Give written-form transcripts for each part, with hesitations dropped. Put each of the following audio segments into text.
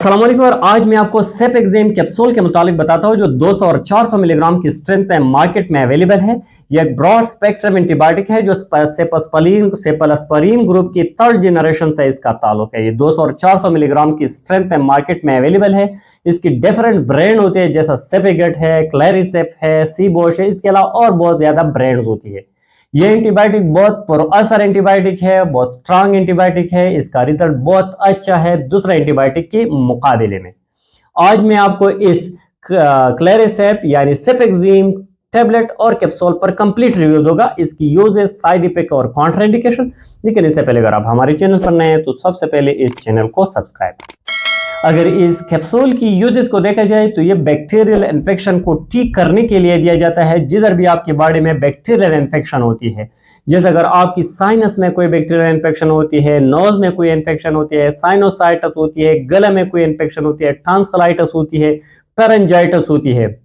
अस्सलाम वालेकुम। और आज मैं आपको सेपेक्सेम कैप्सूल के मुतालिक बताता हूँ जो 200 और 400 मिलीग्राम की स्ट्रेंथ में मार्केट में अवेलेबल है। यह एक ब्रॉड स्पेक्ट्रम एंटीबायोटिक है जो सेफास्परिन ग्रुप की थर्ड जनरेशन से इसका ताल्लुक है। ये 200 और 400 मिलीग्राम की स्ट्रेंथ में मार्केट में अवेलेबल है। इसकी डिफरेंट ब्रांड होते हैं जैसा सेपेगेट है, क्लैरिसेप है, सीबोश है, इसके अलावा और बहुत ज्यादा ब्रांड्स होती है। ये एंटीबायोटिक बहुत पुरअसर एंटीबायोटिक है, बहुत स्ट्रांग एंटीबायोटिक है। इसका रिजल्ट बहुत अच्छा है दूसरे एंटीबायोटिक के मुकाबले में। आज मैं आपको इस क्लैरिसेप यानी सेपेक्सेम टेबलेट और कैप्सूल पर कंप्लीट रिव्यू दूंगा, इसकी यूजेस, साइड इफेक्ट और कॉन्ट्राइंडिकेशन। लेकिन इससे पहले अगर आप हमारे चैनल पर नए हैं तो सबसे पहले इस चैनल को सब्सक्राइब। अगर इस कैप्सूल की यूजेस को देखा जाए तो ये बैक्टीरियल इन्फेक्शन को ठीक करने के लिए दिया जाता है। जिधर भी आपकी बॉडी में बैक्टीरियल इन्फेक्शन होती है, जैसे अगर आपकी साइनस में कोई बैक्टीरियल इन्फेक्शन होती है, नोज में कोई इन्फेक्शन होती है, साइनोसाइटिस होती है, गले में कोई इन्फेक्शन होती है, टॉन्सिलाइटिस होती है, फेरेंजाइटिस होती है,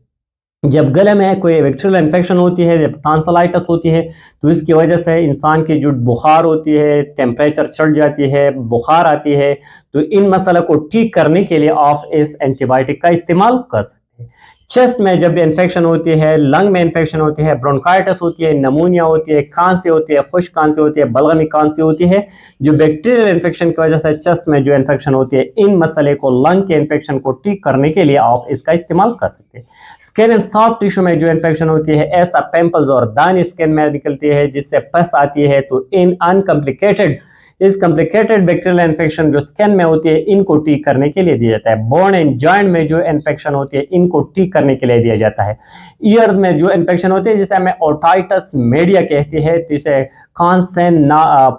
जब गले में कोई बैक्टीरियल इन्फेक्शन होती है, जब टॉन्सिलाइटिस होती है, तो इसकी वजह से इंसान की जो बुखार होती है, टेम्परेचर चढ़ जाती है, बुखार आती है, तो इन मसले को ठीक करने के लिए आप इस एंटीबायोटिक का इस्तेमाल कर सकते हैं। चेस्ट में जब इन्फेक्शन होती है, लंग में इन्फेक्शन होती है, ब्रोंकाइटिस होती है, नमूनिया होती है, खांसी होती है, खुश्क खांसी होती है, बलगमी खांसी होती है, जो बैक्टीरियल इन्फेक्शन की वजह से चेस्ट में जो इन्फेक्शन होती है, इन मसले को, लंग के इन्फेक्शन को ठीक करने के लिए आप इसका इस्तेमाल कर सकते हैं। स्किन एंड सॉफ्ट टिश्यू में जो इन्फेक्शन होती है, ऐसा पिंपल्स और दाने स्किन में निकलती है जिससे पस आती है, तो इन अनकम्प्लिकेटेड इस कॉम्प्लिकेटेड बैक्टीरियल इन्फेक्शन जो स्किन में होती है, इनको ठीक करने के लिए दिया जाता है। बोन एंड जॉइंट में जो इन्फेक्शन होती है, इनको ठीक करने के लिए दिया जाता है। ईयर्स में जो इन्फेक्शन होती है, जिसे हमें ओटाइटिस मीडिया कहते हैं, जिसे खांस से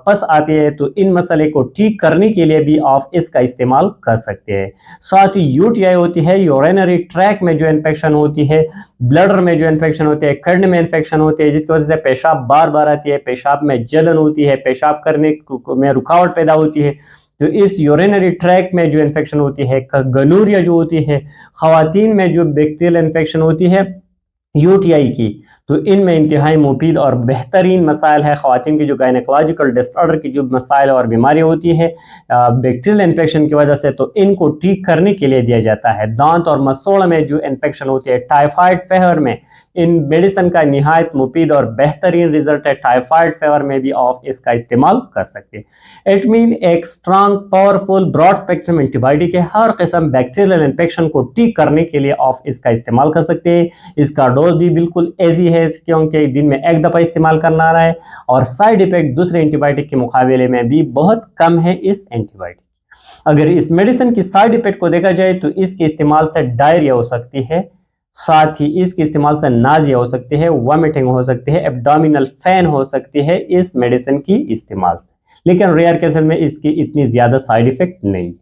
पस आती है, तो इन मसले को ठीक करने के लिए भी आप इसका इस्तेमाल कर सकते हैं। साथ ही यूटीआई होती है, यूरिनरी ट्रैक में जो इन्फेक्शन होती है, ब्लडर में जो इन्फेक्शन होती है, किडनी में इन्फेक्शन होती है, जिसकी वजह से पेशाब बार बार आती है, पेशाब में जलन होती है, पेशाब करने में रुकावट पैदा होती है, तो इस यूरिनरी ट्रैक में जो इन्फेक्शन होती है, गनूरिया जो होती है, खवातीन में जो बैक्टीरियल इन्फेक्शन होती है यूटीआई की, तो इनमें इंतहाई मुफीद और बेहतरीन मसाइल है। ख़वातीन की जो गायनेकोलॉजिकल डिसऑर्डर की जो मसाइल और बीमारी होती है बैक्टीरियल इन्फेक्शन की वजह से, तो इनको ठीक करने के लिए दिया जाता है। दांत और मसूड़ में जो इन्फेक्शन होती है, टाइफाइड फीवर में इन मेडिसिन का निहायत मुफीद और बेहतरीन रिजल्ट है। टाइफाइड फीवर में भी आप इसका इस्तेमाल कर सकते हैं। इट मीन एक strong, powerful, broad spectrum antibiotic है। हर किस्म बैक्टीरियल इन्फेक्शन को ठीक करने के लिए आप इसका इस्तेमाल कर सकते हैं। इसका डोज भी बिल्कुल ईजी है क्योंकि दिन में एक दफ़ा इस्तेमाल करना रहा है, और साइड इफेक्ट दूसरे एंटीबायोटिक के मुकाबले में भी बहुत कम है इस एंटीबायोटिक। अगर इस मेडिसिन की साइड इफेक्ट को देखा जाए तो इसके इस्तेमाल से डायरिया हो सकती है, साथ ही इसके इस्तेमाल से नाजिया हो सकती है, वॉमिटिंग हो सकती है, एब्डोमिनल फैन हो सकती है इस मेडिसिन की इस्तेमाल से। लेकिन रेयर केसेस में इसकी इतनी ज़्यादा साइड इफेक्ट नहीं।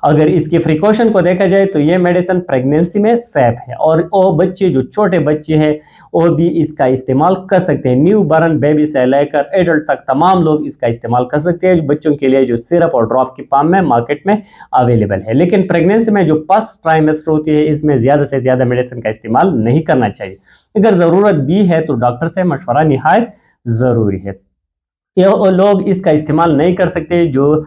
अगर इसकी प्रिकॉशन को देखा जाए तो ये मेडिसिन प्रेगनेंसी में सेफ है, और वो बच्चे जो छोटे बच्चे हैं वो भी इसका इस्तेमाल कर सकते हैं। न्यू बॉर्न बेबी से लेकर एडल्ट तक तमाम लोग इसका इस्तेमाल कर सकते हैं। बच्चों के लिए जो सिरप और ड्रॉप की फॉर्म में मार्केट में अवेलेबल है। लेकिन प्रेगनेंसी में जो फर्स्ट ट्राइमेस्टर होती है, इसमें ज़्यादा से ज़्यादा मेडिसिन का इस्तेमाल नहीं करना चाहिए। अगर ज़रूरत भी है तो डॉक्टर से मशवरा निहायत ज़रूरी है। ये लोग इसका इस्तेमाल नहीं कर सकते जो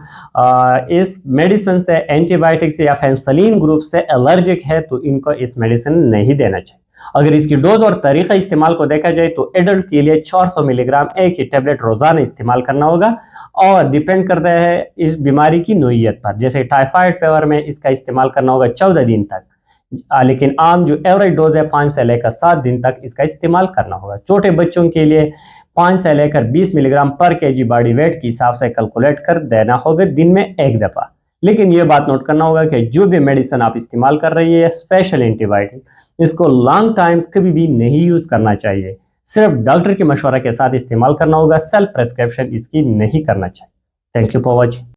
इस मेडिसिन से, एंटीबायोटिक से या फेंसिलिन ग्रुप से एलर्जिक है, तो इनको इस मेडिसिन नहीं देना चाहिए। अगर इसकी डोज और तरीका इस्तेमाल को देखा जाए तो एडल्ट के लिए 400 मिलीग्राम एक ही टेबलेट रोजाना इस्तेमाल करना होगा, और डिपेंड करता है इस बीमारी की नोयत पर। जैसे टाइफाइड फीवर में इसका इस्तेमाल करना होगा 14 दिन तक, लेकिन आम जो एवरेज डोज है 5 से लेकर 7 दिन तक इसका इस्तेमाल करना होगा। छोटे बच्चों के लिए 5 से लेकर 20 मिलीग्राम पर केजी बॉडी वेट के हिसाब से कैलकुलेट कर देना होगा दिन में एक दफ़ा। लेकिन यह बात नोट करना होगा कि जो भी मेडिसिन आप इस्तेमाल कर रही है, स्पेशल एंटीबायोटिक, इसको लॉन्ग टाइम कभी भी नहीं यूज़ करना चाहिए। सिर्फ डॉक्टर के मशवरा के साथ इस्तेमाल करना होगा, सेल्फ प्रेस्क्रिप्शन इसकी नहीं करना चाहिए। Thank you for watching.